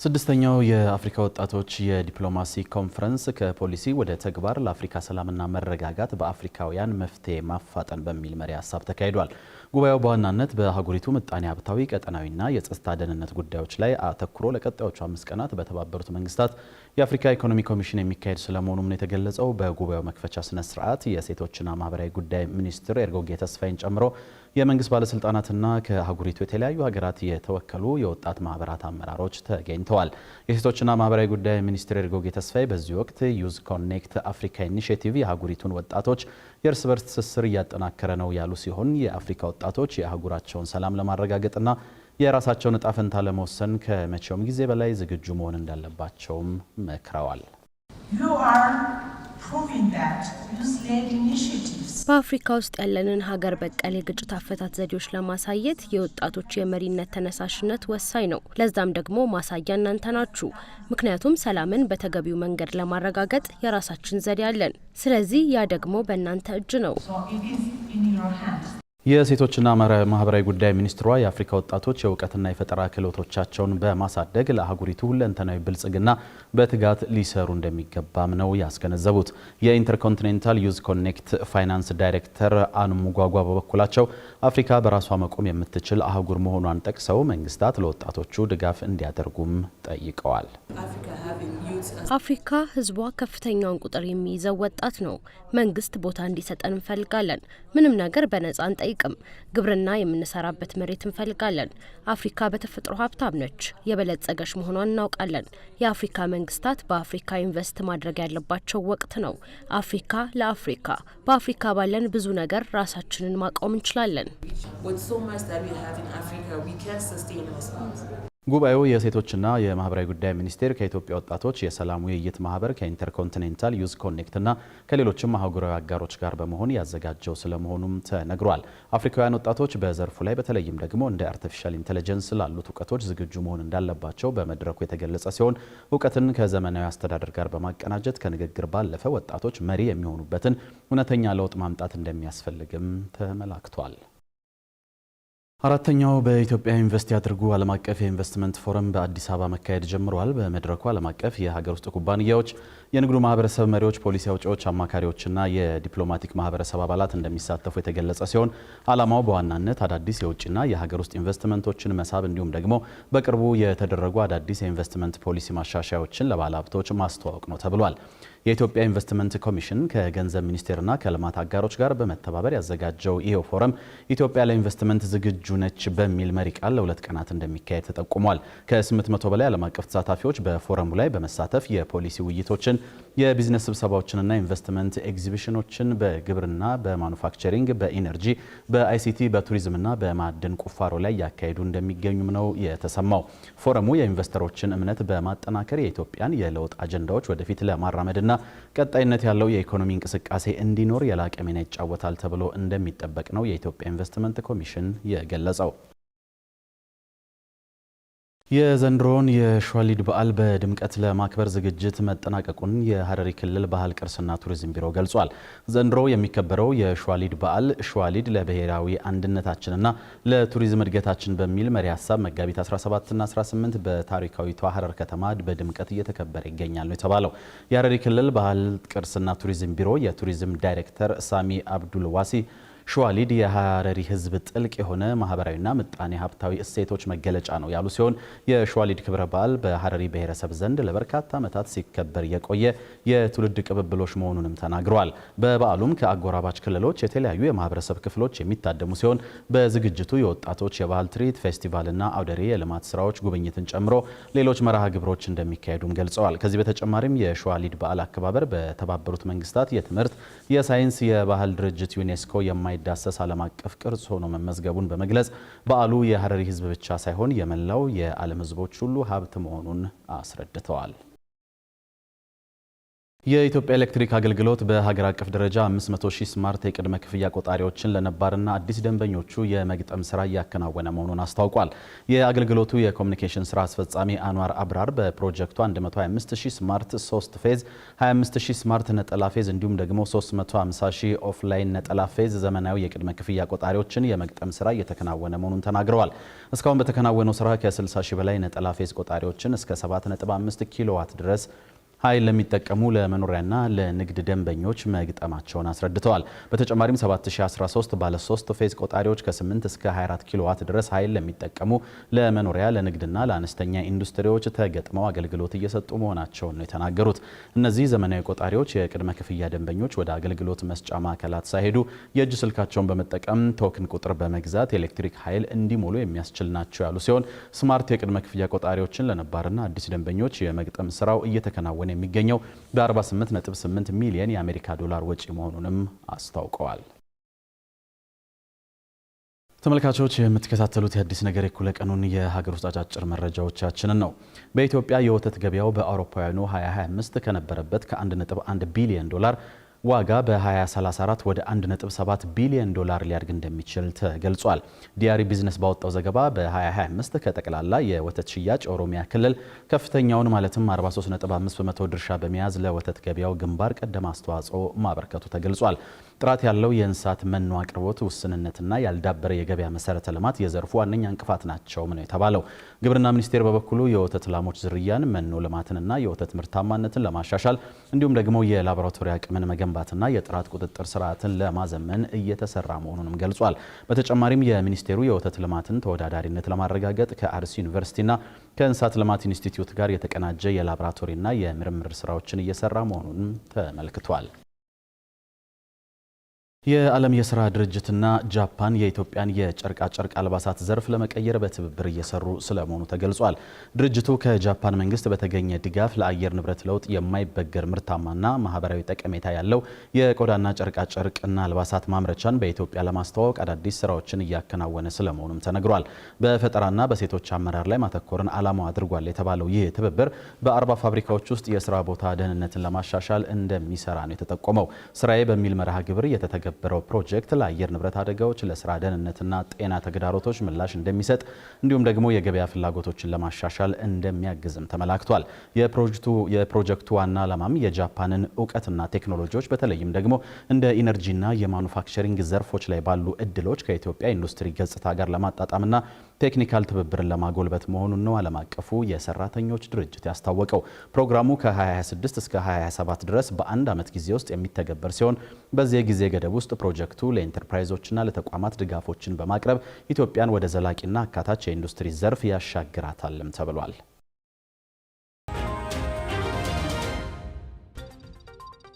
ስድስተኛው የአፍሪካ ወጣቶች የዲፕሎማሲ ኮንፈረንስ ከፖሊሲ ወደ ተግባር ለአፍሪካ ሰላምና መረጋጋት በአፍሪካውያን መፍትሄ ማፋጠን በሚል መሪ ሀሳብ ተካሂዷል። ጉባኤው በዋናነት በአህጉሪቱ ምጣኔ ሀብታዊ፣ ቀጠናዊና የጸጥታ ደህንነት ጉዳዮች ላይ አተኩሮ ለቀጣዮቹ 5 ቀናት በተባበሩት መንግስታት የአፍሪካ ኢኮኖሚ ኮሚሽን የሚካሄድ ስለመሆኑም ነው የተገለጸው። በጉባኤው መክፈቻ ስነ ስርዓት የሴቶችና ማህበራዊ ጉዳይ ሚኒስትር ኤርጎጌ ተስፋዬን ጨምሮ የመንግስት ባለስልጣናትና ከአህጉሪቱ የተለያዩ ሀገራት የተወከሉ የወጣት ማህበራት አመራሮች ተገኝተዋል። የሴቶችና ማህበራዊ ጉዳይ ሚኒስትር ኤርጎጌ ተስፋዬ በዚህ ወቅት ዩዝ ኮኔክት አፍሪካ ኢኒሼቲቭ የአህጉሪቱን ወጣቶች የእርስ በርስ ትስስር እያጠናከረ ነው ያሉ ሲሆን የአፍሪካ ወጣቶች የአህጉራቸውን ሰላም ለማረጋገጥና የራሳቸውን ዕጣ ፈንታ ለመወሰን ከመቼውም ጊዜ በላይ ዝግጁ መሆን እንዳለባቸውም መክረዋል። በአፍሪካ ውስጥ ያለንን ሀገር በቀል የግጭት አፈታት ዘዴዎች ለማሳየት የወጣቶች የመሪነት ተነሳሽነት ወሳኝ ነው። ለዛም ደግሞ ማሳያ እናንተ ናችሁ። ምክንያቱም ሰላምን በተገቢው መንገድ ለማረጋገጥ የራሳችን ዘዴ አለን። ስለዚህ ያ ደግሞ በእናንተ እጅ ነው። የሴቶችና ማህበራዊ ጉዳይ ሚኒስትሯ የአፍሪካ ወጣቶች የእውቀትና የፈጠራ ክህሎቶቻቸውን በማሳደግ ለአህጉሪቱ ሁለንተናዊ ብልጽግና በትጋት ሊሰሩ እንደሚገባም ነው ያስገነዘቡት። የኢንተርኮንቲኔንታል ዩዝ ኮኔክት ፋይናንስ ዳይሬክተር አንሙጓጓ በበኩላቸው አፍሪካ በራሷ መቆም የምትችል አህጉር መሆኗን ጠቅሰው መንግስታት ለወጣቶቹ ድጋፍ እንዲያደርጉም ጠይቀዋል። አፍሪካ ህዝቧ ከፍተኛውን ቁጥር የሚይዘው ወጣት ነው። መንግስት ቦታ እንዲሰጠን እንፈልጋለን። ምንም ነገር በነጻ አንጠይቅም። ግብርና የምንሰራበት መሬት እንፈልጋለን። አፍሪካ በተፈጥሮ ሀብታም ነች። የበለጸገች መሆኗን እናውቃለን። የአፍሪካ መንግስታት በአፍሪካ ኢንቨስት ማድረግ ያለባቸው ወቅት ነው። አፍሪካ ለአፍሪካ። በአፍሪካ ባለን ብዙ ነገር ራሳችንን ማቆም እንችላለን። ጉባኤው የሴቶችና የማህበራዊ ጉዳይ ሚኒስቴር ከኢትዮጵያ ወጣቶች የሰላም ውይይት ማህበር ከኢንተርኮንቲኔንታል ዩዝ ኮኔክትና ከሌሎችም አህጉራዊ አጋሮች ጋር በመሆን ያዘጋጀው ስለመሆኑም ተነግሯል። አፍሪካውያን ወጣቶች በዘርፉ ላይ በተለይም ደግሞ እንደ አርቲፊሻል ኢንተለጀንስ ላሉት እውቀቶች ዝግጁ መሆን እንዳለባቸው በመድረኩ የተገለጸ ሲሆን እውቀትን ከዘመናዊ አስተዳደር ጋር በማቀናጀት ከንግግር ባለፈ ወጣቶች መሪ የሚሆኑበትን እውነተኛ ለውጥ ማምጣት እንደሚያስፈልግም ተመላክቷል። አራተኛው በኢትዮጵያ ኢንቨስት ያድርጉ ዓለም አቀፍ የኢንቨስትመንት ፎረም በአዲስ አበባ መካሄድ ጀምሯል። በመድረኩ ዓለም አቀፍ የሀገር ውስጥ ኩባንያዎች፣ የንግዱ ማህበረሰብ መሪዎች፣ ፖሊሲ አውጪዎች፣ አማካሪዎችና የዲፕሎማቲክ ማህበረሰብ አባላት እንደሚሳተፉ የተገለጸ ሲሆን ዓላማው በዋናነት አዳዲስ የውጭና የሀገር ውስጥ ኢንቨስትመንቶችን መሳብ እንዲሁም ደግሞ በቅርቡ የተደረጉ አዳዲስ የኢንቨስትመንት ፖሊሲ ማሻሻያዎችን ለባለሀብቶች ማስተዋወቅ ነው ተብሏል። የኢትዮጵያ ኢንቨስትመንት ኮሚሽን ከገንዘብ ሚኒስቴርና ከልማት አጋሮች ጋር በመተባበር ያዘጋጀው ይሄው ፎረም ኢትዮጵያ ለኢንቨስትመንት ዝግጁ ነች በሚል መሪ ቃል ለ2 ቀናት እንደሚካሄድ ተጠቁሟል። ከ800 በላይ ዓለም አቀፍ ተሳታፊዎች በፎረሙ ላይ በመሳተፍ የፖሊሲ ውይይቶችን፣ የቢዝነስ ስብሰባዎችንና ኢንቨስትመንት ኤግዚቢሽኖችን በግብርና፣ በማኑፋክቸሪንግ፣ በኢነርጂ፣ በአይሲቲ፣ በቱሪዝምና በማዕድን ቁፋሮ ላይ ያካሄዱ እንደሚገኙም ነው የተሰማው። ፎረሙ የኢንቨስተሮችን እምነት በማጠናከር የኢትዮጵያን የለውጥ አጀንዳዎች ወደፊት ለማራመድና ቀጣይነት ያለው የኢኮኖሚ እንቅስቃሴ እንዲኖር የላቀ ሚና ይጫወታል ተብሎ እንደሚጠበቅ ነው የኢትዮጵያ ኢንቨስትመንት ኮሚሽን የገለጸው። የዘንድሮውን የሸዋሊድ በዓል በድምቀት ለማክበር ዝግጅት መጠናቀቁን የሀረሪ ክልል ባህል ቅርስና ቱሪዝም ቢሮ ገልጿል። ዘንድሮ የሚከበረው የሸዋሊድ በዓል ሸዋሊድ ለብሔራዊ አንድነታችንና ለቱሪዝም እድገታችን በሚል መሪ ሀሳብ መጋቢት 17ና 18 በታሪካዊቷ ሀረር ከተማ በድምቀት እየተከበረ ይገኛል ነው የተባለው። የሀረሪ ክልል ባህል ቅርስና ቱሪዝም ቢሮ የቱሪዝም ዳይሬክተር ሳሚ አብዱል ዋሲ ሸዋሊድ የሀረሪ ሕዝብ ጥልቅ የሆነ ማህበራዊና ምጣኔ ሀብታዊ እሴቶች መገለጫ ነው ያሉ ሲሆን የሸዋሊድ ክብረ በዓል በሀረሪ ብሔረሰብ ዘንድ ለበርካታ ዓመታት ሲከበር የቆየ የትውልድ ቅብብሎሽ መሆኑንም ተናግረዋል። በበዓሉም ከአጎራባች ክልሎች የተለያዩ የማህበረሰብ ክፍሎች የሚታደሙ ሲሆን በዝግጅቱ የወጣቶች የባህል ትርኢት፣ ፌስቲቫልና አውደሪ የልማት ስራዎች ጉብኝትን ጨምሮ ሌሎች መርሃ ግብሮች እንደሚካሄዱም ገልጸዋል። ከዚህ በተጨማሪም የሸዋሊድ በዓል አከባበር በተባበሩት መንግስታት የትምህርት፣ የሳይንስ፣ የባህል ድርጅት ዩኔስኮ ዳሰስ ዓለም አቀፍ ቅርስ ሆኖ መመዝገቡን በመግለጽ በዓሉ የሀረሪ ህዝብ ብቻ ሳይሆን የመላው የዓለም ህዝቦች ሁሉ ሀብት መሆኑን አስረድተዋል። የኢትዮጵያ ኤሌክትሪክ አገልግሎት በሀገር አቀፍ ደረጃ 500,000 ስማርት የቅድመ ክፍያ ቆጣሪዎችን ለነባርና አዲስ ደንበኞቹ የመግጠም ስራ እያከናወነ መሆኑን አስታውቋል። የአገልግሎቱ የኮሚኒኬሽን ስራ አስፈጻሚ አንዋር አብራር በፕሮጀክቱ 125,000 ስማርት 3 ፌዝ፣ 25,000 ስማርት ነጠላ ፌዝ እንዲሁም ደግሞ 350,000 ኦፍላይን ነጠላ ፌዝ ዘመናዊ የቅድመ ክፍያ ቆጣሪዎችን የመግጠም ስራ እየተከናወነ መሆኑን ተናግረዋል። እስካሁን በተከናወነው ስራ ከ60,000 በላይ ነጠላ ፌዝ ቆጣሪዎችን እስከ 7.5 ኪሎዋት ድረስ ኃይል ለሚጠቀሙ ለመኖሪያና ለንግድ ደንበኞች መግጠማቸውን አስረድተዋል። በተጨማሪም 7013 ባለ 3 ፌዝ ቆጣሪዎች ከ8 እስከ 24 ኪሎዋት ድረስ ኃይል ለሚጠቀሙ ለመኖሪያ ለንግድና ለአነስተኛ ኢንዱስትሪዎች ተገጥመው አገልግሎት እየሰጡ መሆናቸውን ነው የተናገሩት። እነዚህ ዘመናዊ ቆጣሪዎች የቅድመ ክፍያ ደንበኞች ወደ አገልግሎት መስጫ ማዕከላት ሳይሄዱ የእጅ ስልካቸውን በመጠቀም ቶክን ቁጥር በመግዛት ኤሌክትሪክ ኃይል እንዲሞሉ የሚያስችል ናቸው ያሉ ሲሆን ስማርት የቅድመ ክፍያ ቆጣሪዎችን ለነባርና አዲስ ደንበኞች የመግጠም ስራው እየተከናወነ የሚገኘው በ48.8 ሚሊዮን የአሜሪካ ዶላር ወጪ መሆኑንም አስታውቀዋል። ተመልካቾች የምትከታተሉት የአዲስ ነገር የኩለ ቀኑን የሀገር ውስጥ አጫጭር መረጃዎቻችንን ነው። በኢትዮጵያ የወተት ገበያው በአውሮፓውያኑ 2025 ከነበረበት ከ1.1 ቢሊዮን ዶላር ዋጋ በ2034 ወደ 1.7 ቢሊዮን ዶላር ሊያድግ እንደሚችል ተገልጿል። ዲያሪ ቢዝነስ ባወጣው ዘገባ በ2025 ከጠቅላላ የወተት ሽያጭ ኦሮሚያ ክልል ከፍተኛውን ማለትም 43.5% ድርሻ በመያዝ ለወተት ገበያው ግንባር ቀደም አስተዋጽኦ ማበርከቱ ተገልጿል። ጥራት ያለው የእንስሳት መኖ አቅርቦት ውስንነትና ያልዳበረ የገበያ መሰረተ ልማት የዘርፉ ዋነኛ እንቅፋት ናቸው ነው የተባለው። ግብርና ሚኒስቴር በበኩሉ የወተት ላሞች ዝርያን፣ መኖ ልማትንና የወተት ምርታማነትን ለማሻሻል እንዲሁም ደግሞ የላቦራቶሪ አቅምን መገንባትና የጥራት ቁጥጥር ስርዓትን ለማዘመን እየተሰራ መሆኑንም ገልጿል። በተጨማሪም የሚኒስቴሩ የወተት ልማትን ተወዳዳሪነት ለማረጋገጥ ከአርሲ ዩኒቨርሲቲና ከእንስሳት ልማት ኢንስቲትዩት ጋር የተቀናጀ የላቦራቶሪና የምርምር ስራዎችን እየሰራ መሆኑንም ተመልክቷል። የዓለም የሥራ ድርጅትና ጃፓን የኢትዮጵያን የጨርቃ ጨርቅ አልባሳት ዘርፍ ለመቀየር በትብብር እየሰሩ ስለመሆኑ ተገልጿል። ድርጅቱ ከጃፓን መንግስት በተገኘ ድጋፍ ለአየር ንብረት ለውጥ የማይበገር ምርታማና ማህበራዊ ጠቀሜታ ያለው የቆዳና ጨርቃ ጨርቅና አልባሳት ማምረቻን በኢትዮጵያ ለማስተዋወቅ አዳዲስ ስራዎችን እያከናወነ ስለመሆኑም ተነግሯል። በፈጠራና በሴቶች አመራር ላይ ማተኮርን ዓላማው አድርጓል የተባለው ይህ ትብብር በ40 ፋብሪካዎች ውስጥ የስራ ቦታ ደህንነትን ለማሻሻል እንደሚሰራ ነው የተጠቆመው። ስራዬ በሚል መርሃ ግብር የተተገበረው ፕሮጀክት ለአየር ንብረት አደጋዎች፣ ለስራ ደህንነትና ጤና ተግዳሮቶች ምላሽ እንደሚሰጥ እንዲሁም ደግሞ የገበያ ፍላጎቶችን ለማሻሻል እንደሚያግዝም ተመላክቷል። የፕሮጀክቱ ዋና ዓላማም የጃፓንን እውቀትና ቴክኖሎጂዎች በተለይም ደግሞ እንደ ኢነርጂና የማኑፋክቸሪንግ ዘርፎች ላይ ባሉ እድሎች ከኢትዮጵያ ኢንዱስትሪ ገጽታ ጋር ለማጣጣምና ቴክኒካል ትብብርን ለማጎልበት መሆኑን ነው ዓለም አቀፉ የሰራተኞች ድርጅት ያስታወቀው። ፕሮግራሙ ከ2026 እስከ 2027 ድረስ በአንድ ዓመት ጊዜ ውስጥ የሚተገበር ሲሆን በዚህ ጊዜ ገደብ ውስጥ ፕሮጀክቱ ለኢንተርፕራይዞችና ለተቋማት ድጋፎችን በማቅረብ ኢትዮጵያን ወደ ዘላቂና አካታች የኢንዱስትሪ ዘርፍ ያሻግራታልም ተብሏል።